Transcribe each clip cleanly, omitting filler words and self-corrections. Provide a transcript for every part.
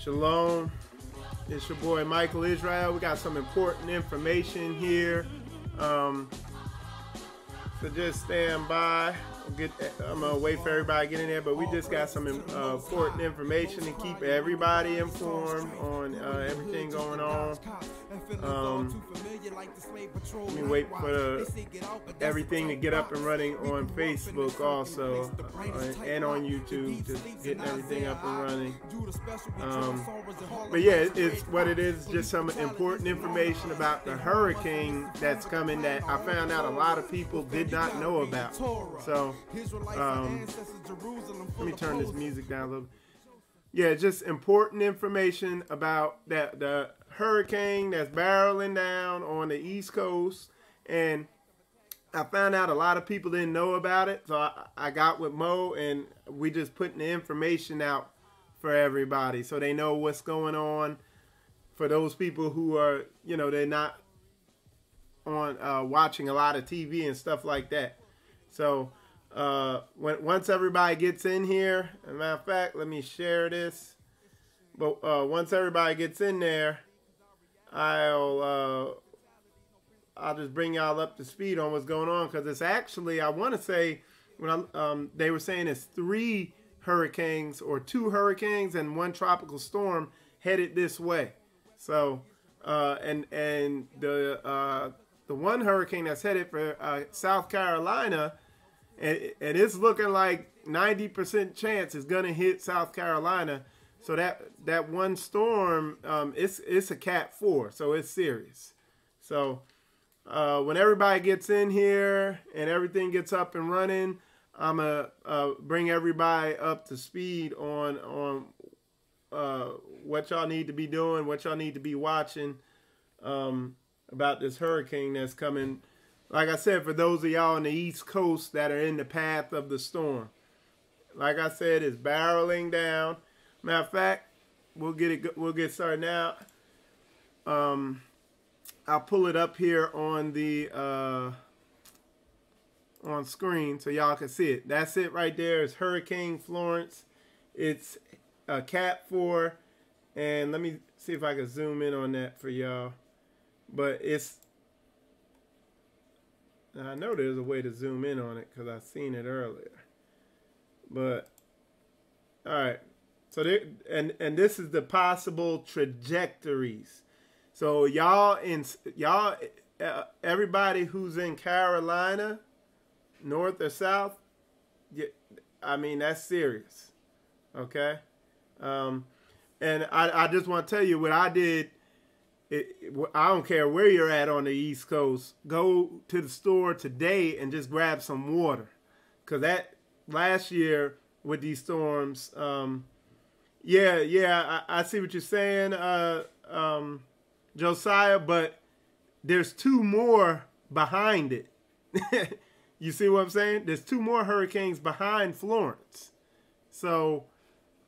Shalom. It's your boy Michael Israel. We got some important information here. So just stand by. I'm gonna wait for everybody to get in there, but we just got some important information to keep everybody informed on everything going on. Let me wait for everything to get up and running on Facebook also, and on YouTube, just getting everything up and running. But yeah, it's what it is, just some important information about the hurricane that's coming that I found out a lot of people did not know about. So let me turn this music down a little. Yeah, just important information about that the hurricane that's barreling down on the East Coast, and I found out a lot of people didn't know about it. So I got with Mo, and we just putting the information out for everybody so they know what's going on. For those people who are, they're not on watching a lot of TV and stuff like that. So once everybody gets in here, as a matter of fact, let me share this. But once everybody gets in there, I'll just bring y'all up to speed on what's going on, because it's actually, I want to say, when they were saying it's 3 hurricanes or 2 hurricanes and 1 tropical storm headed this way. So and the one hurricane that's headed for South Carolina, and it's looking like 90% chance it's gonna hit South Carolina. So that one storm, it's a Cat 4, so it's serious. So when everybody gets in here and everything gets up and running, I'm gonna bring everybody up to speed on what y'all need to be doing, what y'all need to be watching about this hurricane that's coming. Like I said, for those of y'all on the East Coast that are in the path of the storm, like I said, it's barreling down. Matter of fact, we'll get started now. I'll pull it up here on the on screen so y'all can see it. That's it right there. It's Hurricane Florence. It's a Cat 4, and let me see if I can zoom in on that for y'all. But I know there's a way to zoom in on it because I've seen it earlier. But all right. So and this is the possible trajectories. So everybody who's in Carolina, north or south, I mean, that's serious. Okay. And I just want to tell you what I did. I don't care where you're at on the East Coast. Go to the store today and just grab some water, because that last year with these storms, I see what you're saying, Josiah, but there's 2 more behind it. You see what I'm saying? There's 2 more hurricanes behind Florence. So,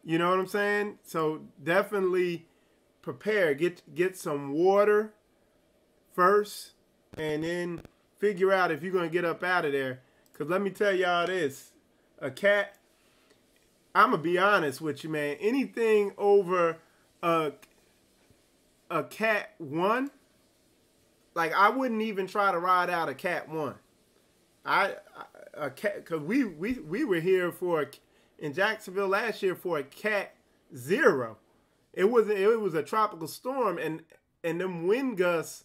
you know what I'm saying? So definitely prepare. Get some water first, and then figure out if you're going to get up out of there. Because let me tell y'all this. A cat, I'm going to be honest with you, man. Anything over a Cat 1, like, I wouldn't even try to ride out a Cat 1. Because we were here in Jacksonville last year for a Cat 0. It was a tropical storm, and them wind gusts,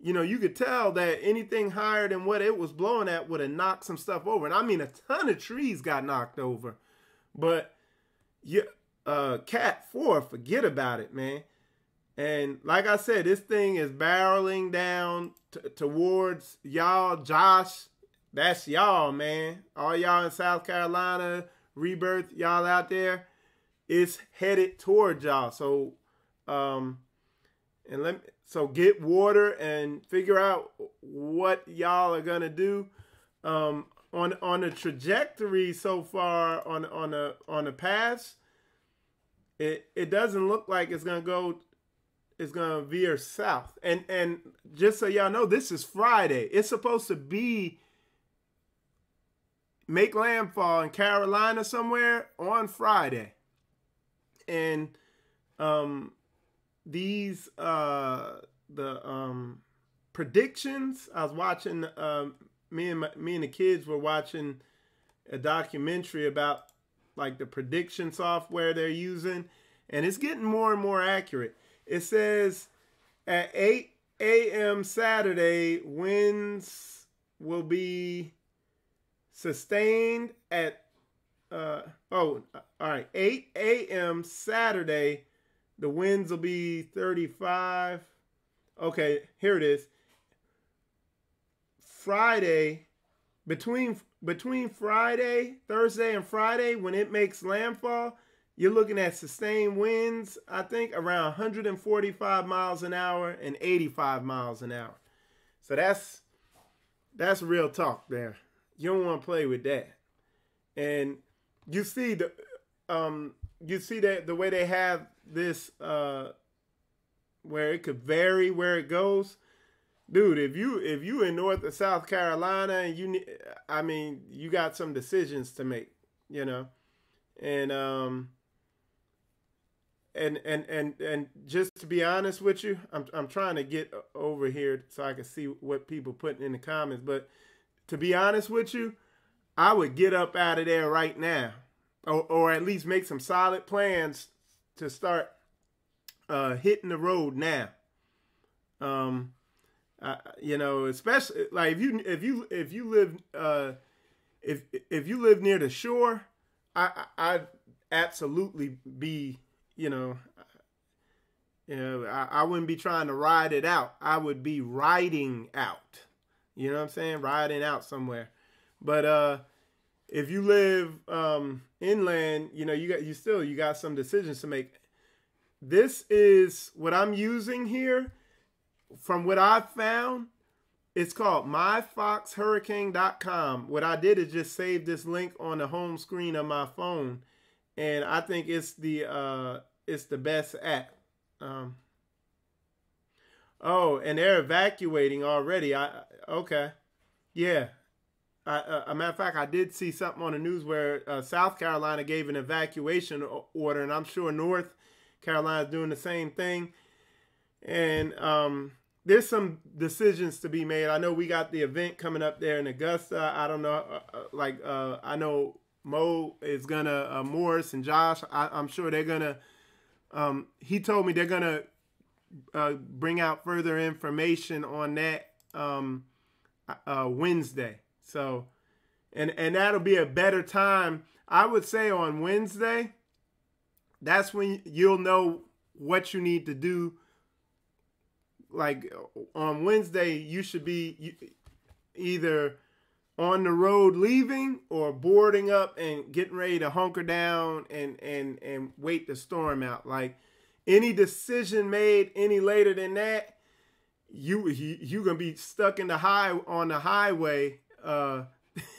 you could tell that anything higher than what it was blowing at would have knocked some stuff over. And I mean, a ton of trees got knocked over. But Cat 4, forget about it, man. And like I said, this thing is barreling down towards y'all. Josh, that's y'all, man. All y'all in South Carolina, Rebirth, y'all out there, it's headed towards y'all. So, so get water and figure out what y'all are gonna do. On the trajectory so far on the paths, it doesn't look like it's gonna veer south. And just so y'all know, this is Friday. It's supposed to make landfall in Carolina somewhere on Friday. And um, these predictions. I was watching. Me and the kids were watching a documentary about like the prediction software they're using, and it's getting more and more accurate. It says at 8 a.m. Saturday, winds will be sustained at all right, 8 a.m. Saturday, the winds will be 35. Okay, here it is. Friday, between Friday, Thursday, and Friday, when it makes landfall, you're looking at sustained winds, I think, around 145 miles an hour and 85 miles an hour. So that's real talk there. You don't want to play with that. And you see that the way they have this where it could vary where it goes. Dude, if you in North or South Carolina and you got some decisions to make, and and just to be honest with you, I'm trying to get over here so I can see what people putting in the comments, but to be honest with you, I would get up out of there right now, or at least make some solid plans to start hitting the road now. Especially like if you live near the shore, I'd absolutely be, I wouldn't be trying to ride it out. I would be riding out. You know what I'm saying? Riding out somewhere. But if you live inland, you got some decisions to make. This is what I'm using here. From what I've found, it's called myfoxhurricane.com. What I did is just save this link on the home screen of my phone, and I think it's the best app. And they're evacuating already. Okay, yeah. A matter of fact, I did see something on the news where South Carolina gave an evacuation order, and I'm sure North Carolina is doing the same thing. And there's some decisions to be made. I know we got the event coming up there in Augusta. I don't know, I know Mo is gonna, Morris and Josh, I'm sure they're gonna, he told me they're gonna bring out further information on that Wednesday. So, and that'll be a better time. I would say on Wednesday, that's when you'll know what you need to do. Like on Wednesday, you should be either on the road leaving or boarding up and getting ready to hunker down and wait the storm out. Like any decision made any later than that, you gonna be stuck on the highway.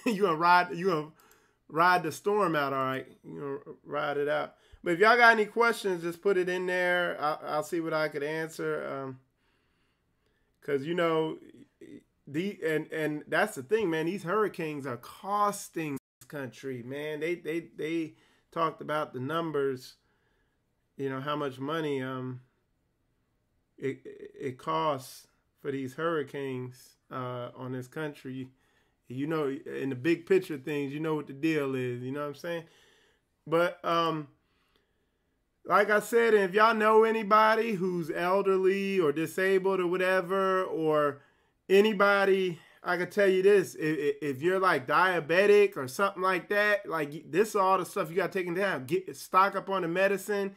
You gonna ride the storm out. All right, you gonna ride it out. But if y'all got any questions, just put it in there. I'll see what I could answer. Because, and that's the thing, man. These hurricanes are costing this country, man. They talked about the numbers, how much money it costs for these hurricanes on this country. In the big picture things, you know what the deal is. You know what I'm saying? But like I said, if y'all know anybody who's elderly or disabled or whatever, or anybody, I can tell you this, if you're like diabetic or something like that, like this is all the stuff you got taken down. Stock up on the medicine.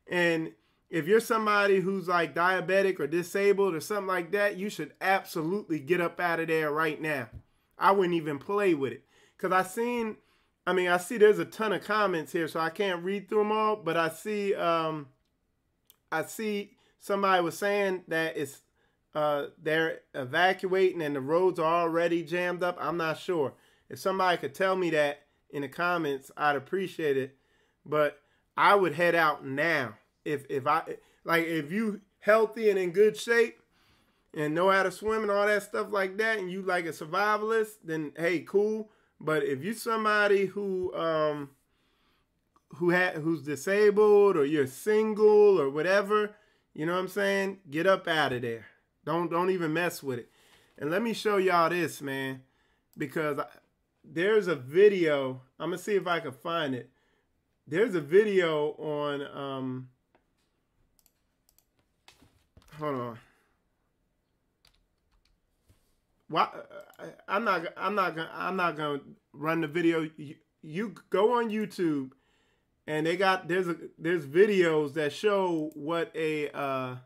And if you're somebody who's like diabetic or disabled or something like that, you should absolutely get up out of there right now. I wouldn't even play with it. Because I see there's a ton of comments here, so I can't read through them all. But I see somebody was saying that it's they're evacuating and the roads are already jammed up. I'm not sure. If somebody could tell me that in the comments, I'd appreciate it. But I would head out now. If you healthy and in good shape and know how to swim and all that stuff like that, and you like a survivalist, then hey, cool. But if you're somebody who who's disabled, or you're single or whatever, you know what I'm saying? Get up out of there. Don't even mess with it. And let me show y'all this, man, because there's a video. I'm gonna see if I can find it. There's a video on hold on. Why I'm not gonna run the video. You go on YouTube, and there's videos that show what a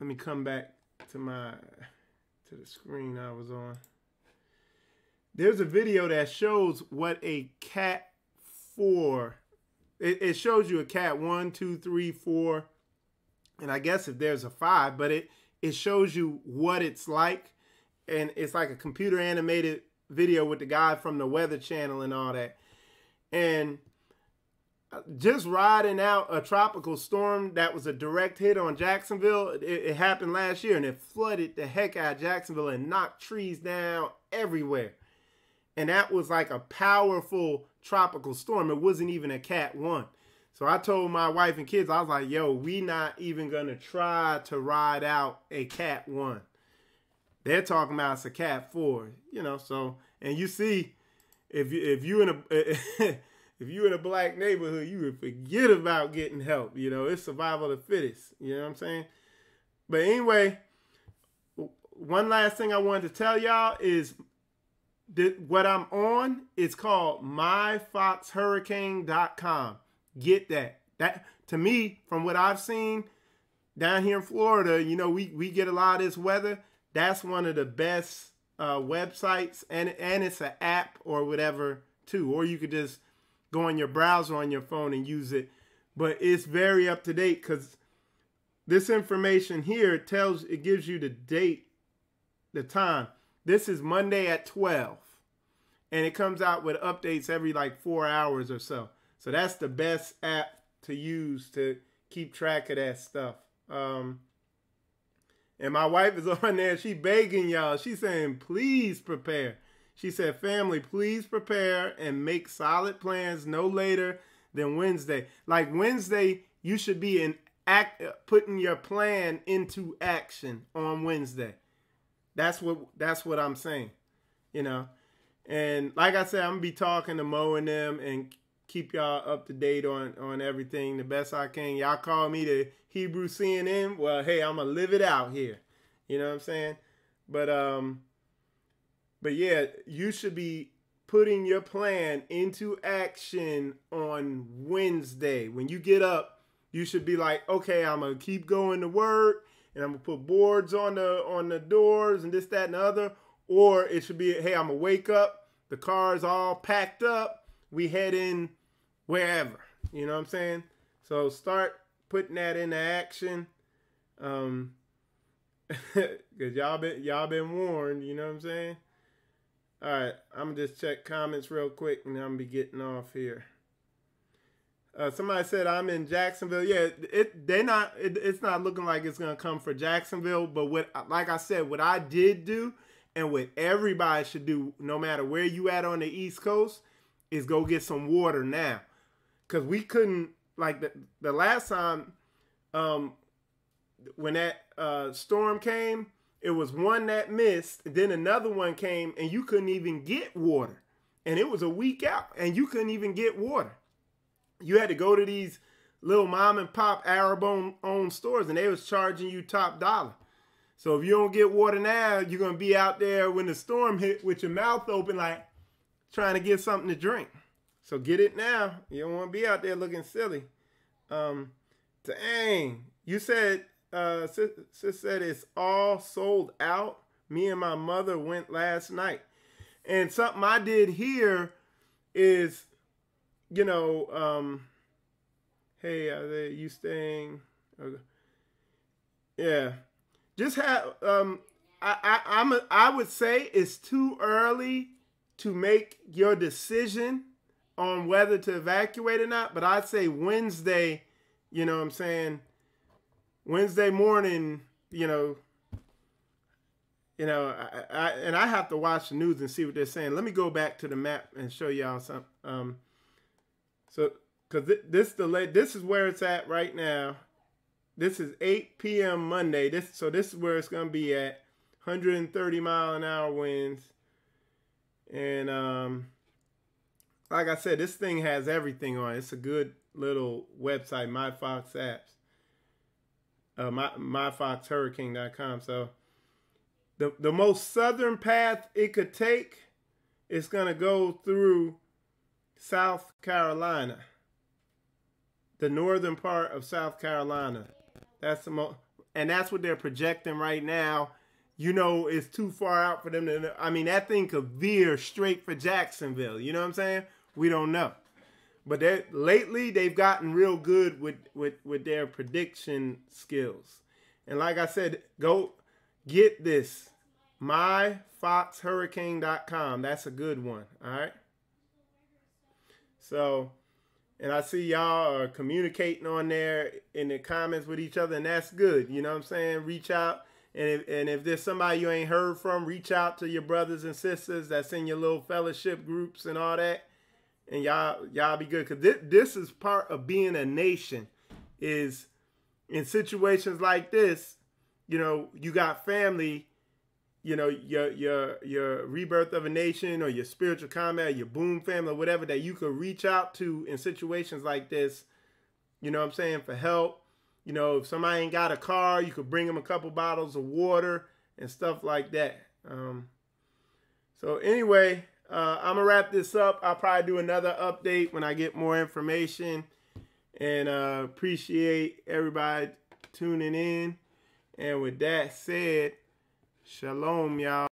let me come back to the screen I was on. There's a video that shows what a cat 4. It shows you a cat 1, 2, 3, 4, and I guess if there's a 5, but it shows you what it's like, and it's like a computer animated video with the guy from the Weather Channel and all that. And just riding out a tropical storm that was a direct hit on Jacksonville. It happened last year, and it flooded the heck out of Jacksonville and knocked trees down everywhere. And that was like a powerful tropical storm. It wasn't even a Cat 1. So I told my wife and kids, I was like, yo, we not even going to try to ride out a Cat 1. They're talking about it's a Cat 4, you know. So, and you see, if you in a if you in a black neighborhood, you would forget about getting help. You know, it's survival of the fittest. You know what I'm saying? But anyway, one last thing I wanted to tell y'all is what I'm on is called myfoxhurricane.com. Get that. That, to me, from what I've seen down here in Florida, you know, we get a lot of this weather. That's one of the best websites, and it's an app or whatever too. Or you could just go on your browser on your phone and use it. But it's very up to date, because this information here it gives you the date, the time. This is Monday at 12. And it comes out with updates every like 4 hours or so. So that's the best app to use to keep track of that stuff. And my wife is on there. She begging y'all. She's saying, please prepare. She said, family, please prepare and make solid plans no later than Wednesday. Like Wednesday, you should be putting your plan into action on Wednesday. That's what I'm saying, you know. And like I said, I'm going to be talking to Mo and them and keep y'all up to date on everything the best I can. Y'all call me the Hebrew CNN. Well, hey, I'm going to live it out here. You know what I'm saying? But yeah, you should be putting your plan into action on Wednesday. When you get up, you should be like, okay, I'm going to keep going to work, and I'm going to put boards on the doors and this, that, and the other. Or it should be, hey, I'm going to wake up, the car's all packed up, we head in wherever. You know what I'm saying? So start putting that into action. Because y'all been warned, you know what I'm saying? All right, I'm going to just check comments real quick, and I'm going to be getting off here. Somebody said I'm in Jacksonville. Yeah, it's not looking like it's going to come for Jacksonville. But like I said, what I did do, and what everybody should do, no matter where you at on the East Coast, is go get some water now. Because we couldn't, like the last time when that storm came, it was one that missed, then another one came, and you couldn't even get water. And it was a week out, and you couldn't even get water. You had to go to these little mom and pop Arab-owned stores, and they was charging you top dollar. So if you don't get water now, you're going to be out there when the storm hit with your mouth open, like trying to get something to drink. So get it now. You don't want to be out there looking silly. Dang. You said, sis said it's all sold out. Me and my mother went last night. And something I did here is, you know, hey, are you staying? Okay. Yeah. Just have I would say it's too early to make your decision on whether to evacuate or not, but I'd say Wednesday, you know what I'm saying, Wednesday morning, you know, I have to watch the news and see what they're saying. Let me go back to the map and show y'all some So, because this is where it's at right now. This is 8 p.m. Monday. This is where it's gonna be at. 130-mile-an-hour winds, and like I said, this thing has everything on it. It's a good little website, MyFox Apps, myfoxhurricane.com. So the most southern path it could take is gonna go through South Carolina, the northern part of South Carolina. That's the most, and that's what they're projecting right now. You know, it's too far out for them to. I mean, that thing could veer straight for Jacksonville. You know what I'm saying? We don't know, but lately they've gotten real good with their prediction skills. And like I said, go get this, myfoxhurricane.com. That's a good one. All right. So, and I see y'all are communicating on there in the comments with each other, and that's good. You know what I'm saying? Reach out, and if there's somebody you ain't heard from, reach out to your brothers and sisters that's in your little fellowship groups and all that, and y'all be good. Because this is part of being a nation, is in situations like this, you know, you got family, you know, your Rebirth of a Nation or your Spiritual Combat, your Boom family, or whatever, that you could reach out to in situations like this, you know what I'm saying, for help. You know, if somebody ain't got a car, you could bring them a couple bottles of water and stuff like that. So anyway, I'm going to wrap this up. I'll probably do another update when I get more information. And appreciate everybody tuning in. And with that said, shalom, y'all.